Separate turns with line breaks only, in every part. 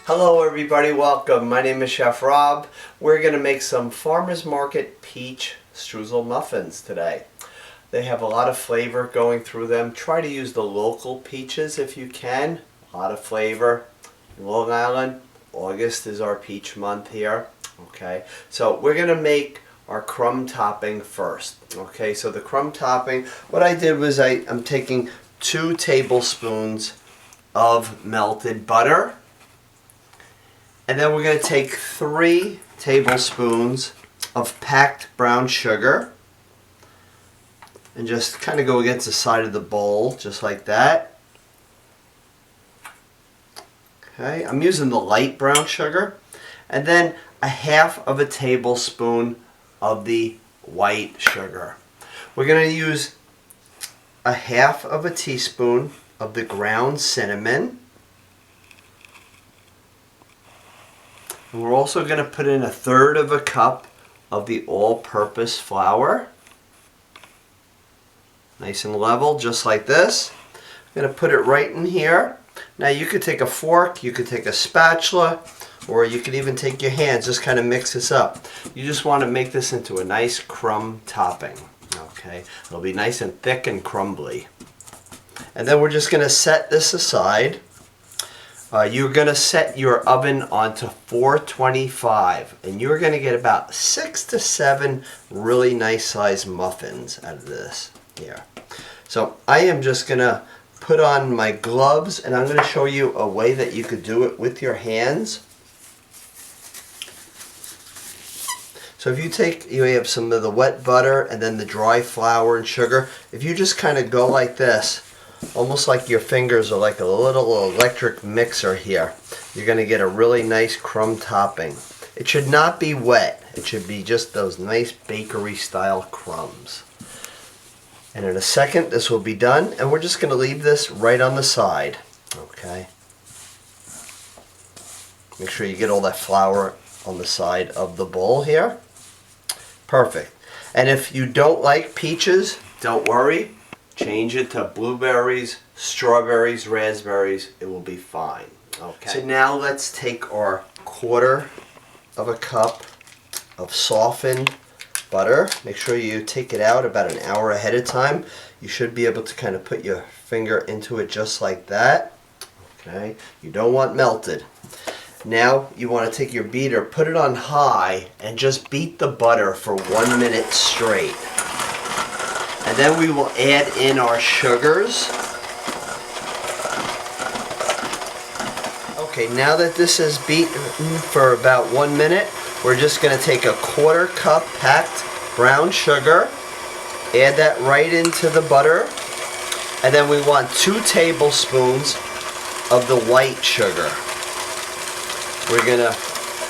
Hello everybody, welcome. My name is Chef Rob. We're going to make some farmers market peach streusel muffins today. They have a lot of flavor going through them. Try to use the local peaches if you can. A lot of flavor. In Long Island, August is our peach month here. Okay, so we're going to make our crumb topping first. Okay, so the crumb topping, what I did was I'm taking 2 tablespoons of melted butter. And then we're going to take 3 tablespoons of packed brown sugar and just kind of go against the side of the bowl, just like that. Okay, I'm using the light brown sugar. And then a half of a tablespoon of the white sugar. We're going to use a half of a teaspoon of the ground cinnamon. And we're also going to put in 1/3 of a cup of the all-purpose flour. Nice and level, just like this. I'm going to put it right in here. Now you could take a fork, you could take a spatula, or you could even take your hands, just kind of mix this up. You just want to make this into a nice crumb topping. Okay, it'll be nice and thick and crumbly. And then we're just going to set this aside. You're going to set your oven onto 425, and you're going to get about 6 to 7 really nice sized muffins out of this here. So I am just going to put on my gloves, and I'm going to show you a way that you could do it with your hands. So if you have some of the wet butter and then the dry flour and sugar, if you just kind of go like this, almost like your fingers are like a little electric mixer here, you're going to get a really nice crumb topping. It should not be wet. It should be just those nice bakery style crumbs. And in a second this will be done, and we're just going to leave this right on the side. Okay. Make sure you get all that flour on the side of the bowl here. Perfect. And if you don't like peaches, don't worry. Change it to blueberries, strawberries, raspberries. It will be fine. Okay. So now let's take our 1/4 of a cup of softened butter. Make sure you take it out about an hour ahead of time. You should be able to kind of put your finger into it just like that. Okay. You don't want melted. Now you want to take your beater, put it on high, and just beat the butter for 1 minute straight. And then we will add in our sugars. Okay, now that this is beaten for about 1 minute, we're just going to take a 1/4 cup packed brown sugar, add that right into the butter, and then we want 2 tablespoons of the white sugar. We're going to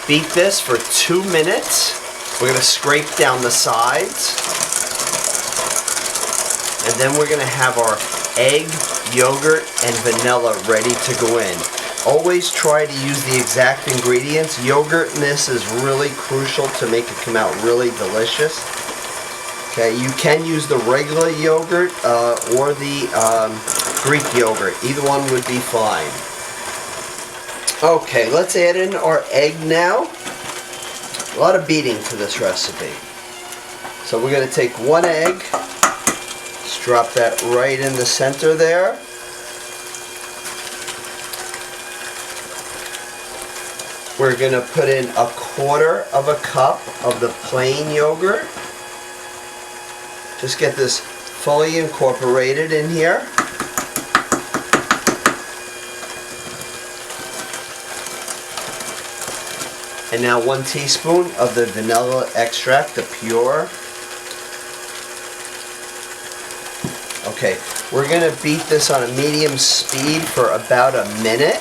beat this for 2 minutes. We're going to scrape down the sides. And then we're going to have our egg, yogurt, and vanilla ready to go in. Always try to use the exact ingredients. Yogurt in this is really crucial to make it come out really delicious. Okay, you can use the regular yogurt or the Greek yogurt. Either one would be fine. Okay, let's add in our egg now. A lot of beating to this recipe. So we're going to take 1 egg. Drop that right in the center there. We're going to put in 1/4 of a cup of the plain yogurt. Just get this fully incorporated in here. And now 1 teaspoon of the vanilla extract, the pure. Okay, we're going to beat this on a medium speed for about a minute.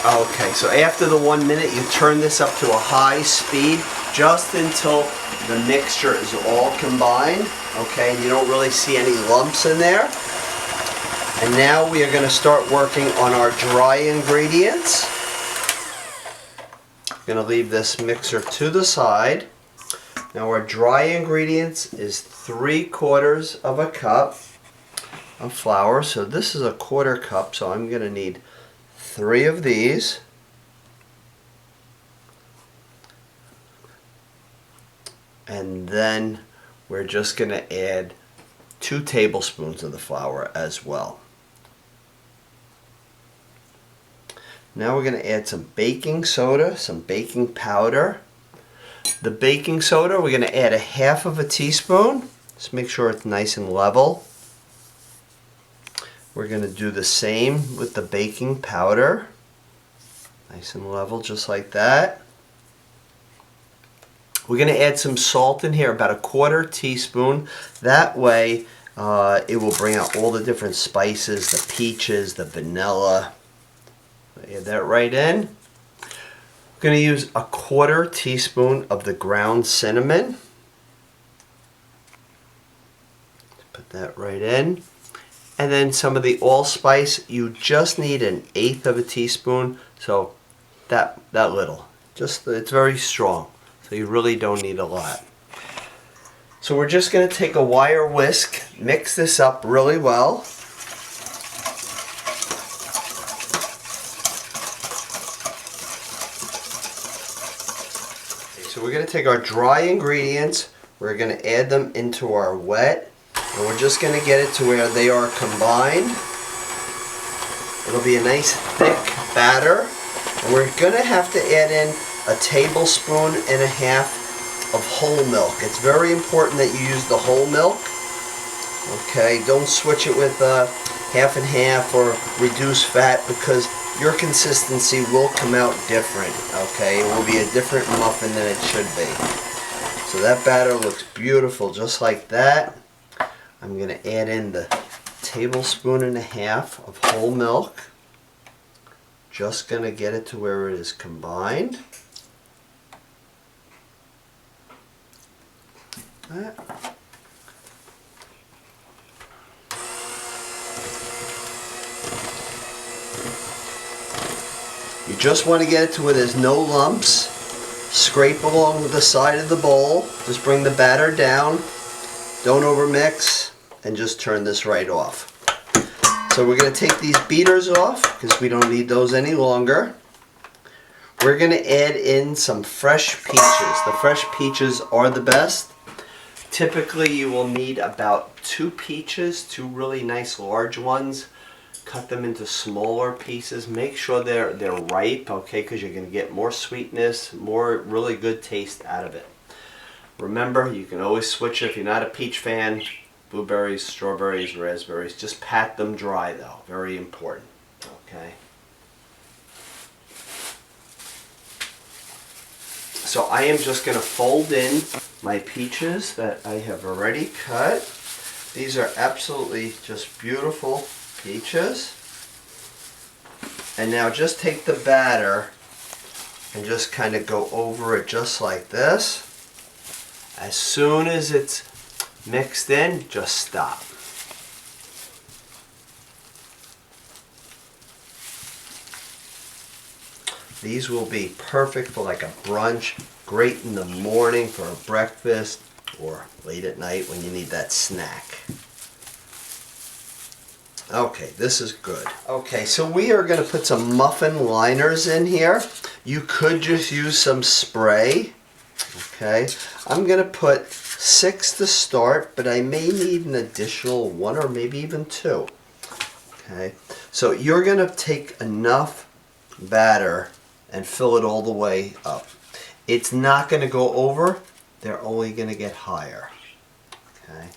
Okay, so after the 1 minute, you turn this up to a high speed just until the mixture is all combined. Okay, and you don't really see any lumps in there. And now we are going to start working on our dry ingredients. Going to leave this mixer to the side. Now our dry ingredients is 3/4 of a cup of flour. So this is a 1/4 cup, so I'm going to need 3 of these. And then we're just going to add 2 tablespoons of the flour as well. Now we're going to add some baking soda, some baking powder. The baking soda, we're going to add 1/2 teaspoon. Just make sure it's nice and level. We're going to do the same with the baking powder. Nice and level, just like that. We're going to add some salt in here, about 1/4 teaspoon. That way it will bring out all the different spices, the peaches, the vanilla. Add that right in. We're going to use 1/4 teaspoon of the ground cinnamon. Put that right in. And then some of the allspice, you just need 1/8 teaspoon, so that little. Just, it's very strong, so you really don't need a lot. So we're just going to take a wire whisk, mix this up really well. So we're going to take our dry ingredients, we're going to add them into our wet, and we're just going to get it to where they are combined. It'll be a nice thick batter, and we're going to have to add in 1.5 tablespoons of whole milk. It's very important that you use the whole milk. Okay, don't switch it with half and half or reduced fat, because your consistency will come out different. Okay, it will be a different muffin than it should be. So that batter looks beautiful, just like that. I'm going to add in the 1.5 tablespoons of whole milk. Just going to get it to where it is combined. You just want to get it to where there's no lumps. Scrape along the side of the bowl. Just bring the batter down. Don't overmix, and just turn this right off. So we're going to take these beaters off because we don't need those any longer. We're going to add in some fresh peaches. The fresh peaches are the best. Typically you will need about 2 peaches, 2 really nice large ones. Cut them into smaller pieces. Make sure they're ripe, okay, because you're going to get more sweetness, more really good taste out of it. Remember, you can always switch it if you're not a peach fan. Blueberries, strawberries, raspberries. Just pat them dry though. Very important. Okay. So I am just going to fold in my peaches that I have already cut. These are absolutely just beautiful peaches. And now just take the batter and just kind of go over it just like this. As soon as it's mixed in, just stop. These will be perfect for like a brunch, great in the morning for a breakfast, or late at night when you need that snack. Okay, this is good. Okay, so we are going to put some muffin liners in here. You could just use some spray. Okay, I'm going to put 6 to start, but I may need an additional 1 or maybe even 2. Okay, so you're going to take enough batter and fill it all the way up. It's not going to go over, they're only going to get higher. Okay,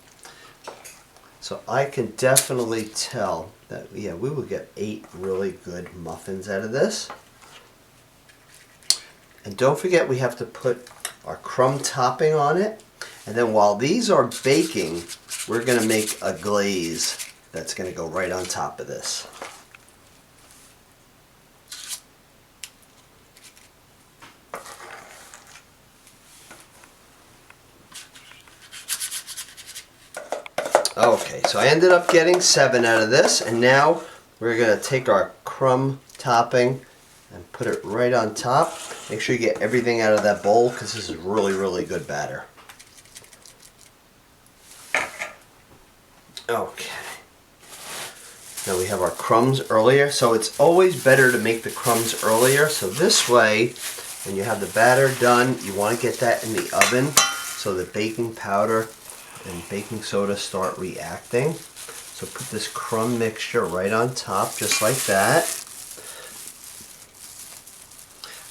so I can definitely tell that, yeah, we will get 8 really good muffins out of this. And don't forget, we have to put our crumb topping on it. And then while these are baking, we're going to make a glaze that's going to go right on top of this. Okay, so I ended up getting 7 out of this, and now we're going to take our crumb topping and put it right on top. Make sure you get everything out of that bowl, because this is really, really good batter. Okay. Now we have our crumbs earlier, so it's always better to make the crumbs earlier. So this way, when you have the batter done, you want to get that in the oven so the baking powder and baking soda start reacting. So put this crumb mixture right on top, just like that.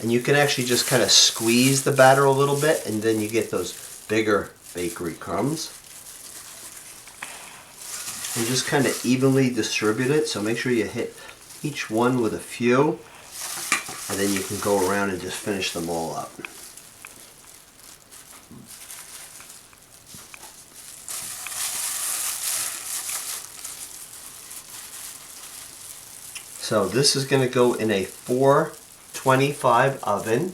And you can actually just kind of squeeze the batter a little bit, and then you get those bigger bakery crumbs. And just kind of evenly distribute it, so make sure you hit each one with a few, and then you can go around and just finish them all up. So this is going to go in a 425 oven,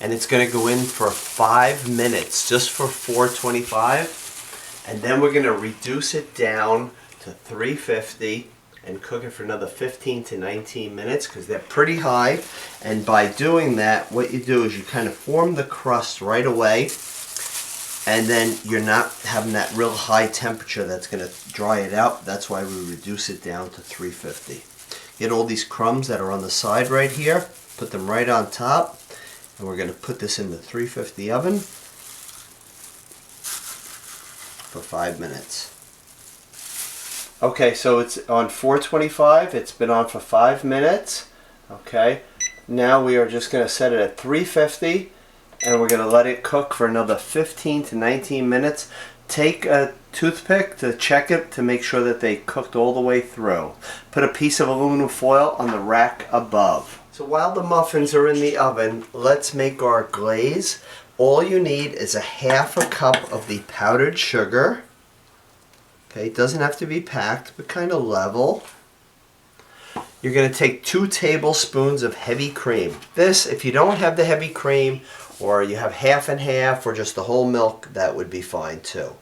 and it's going to go in for 5 minutes, just for 425, and then we're going to reduce it down to 350 and cook it for another 15 to 19 minutes because they're pretty high. And by doing that, what you do is you kind of form the crust right away, and then you're not having that real high temperature that's going to dry it out. That's why we reduce it down to 350. Get all these crumbs that are on the side right here, put them right on top, and we're going to put this in the 350 oven for 5 minutes. Okay, so it's on 425. It's been on for 5 minutes. Okay, now we are just going to set it at 350, and we're going to let it cook for another 15 to 19 minutes. Take a toothpick to check it to make sure that they cooked all the way through. Put a piece of aluminum foil on the rack above. So while the muffins are in the oven, let's make our glaze. All you need is a half a cup of the powdered sugar. Okay, it doesn't have to be packed, but kind of level. You're going to take 2 tablespoons of heavy cream. This, if you don't have the heavy cream, or you have half and half, or just the whole milk, that would be fine too.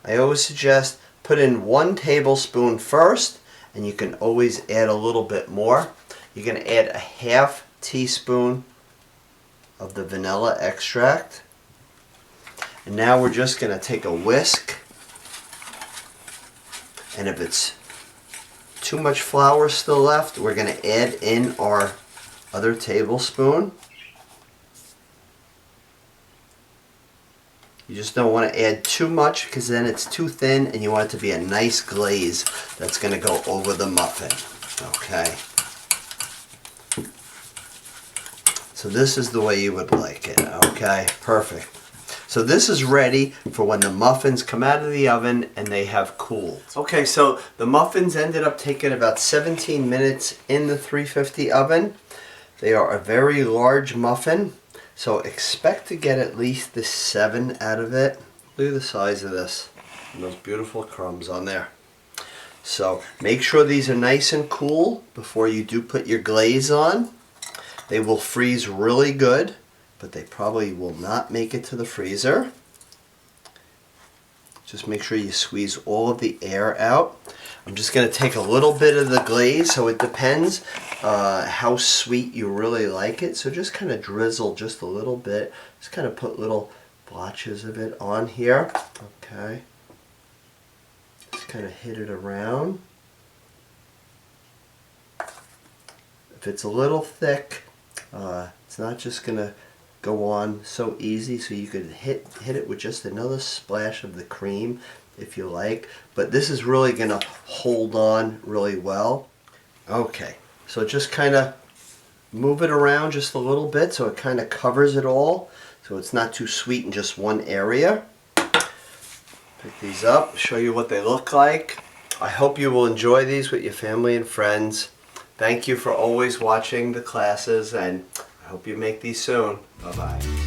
I always suggest put in 1 tablespoon first, and you can always add a little bit more. You're going to add a half teaspoon of the vanilla extract. And now we're just going to take a whisk. And if it's too much flour still left, we're going to add in our other tablespoon. You just don't want to add too much because then it's too thin, and you want it to be a nice glaze that's going to go over the muffin. Okay. So this is the way you would like it. Okay, perfect. So this is ready for when the muffins come out of the oven and they have cooled. Okay, so the muffins ended up taking about 17 minutes in the 350 oven. They are a very large muffin, so expect to get at least the 7 out of it. Look at the size of this, and those beautiful crumbs on there. So make sure these are nice and cool before you do put your glaze on. They will freeze really good, but they probably will not make it to the freezer. Just make sure you squeeze all of the air out. I'm just going to take a little bit of the glaze, so it depends how sweet you really like it. So just kind of drizzle just a little bit. Just kind of put little blotches of it on here. Okay. Just kind of hit it around. If it's a little thick, it's not just going to go on so easy, so you could hit it with just another splash of the cream if you like, but this is really going to hold on really well. Okay, so just kind of move it around just a little bit so it kind of covers it all, so it's not too sweet in just one area. Pick these up, show you what they look like. I hope you will enjoy these with your family and friends. Thank you for always watching the classes, and I hope you make these soon. Bye-bye.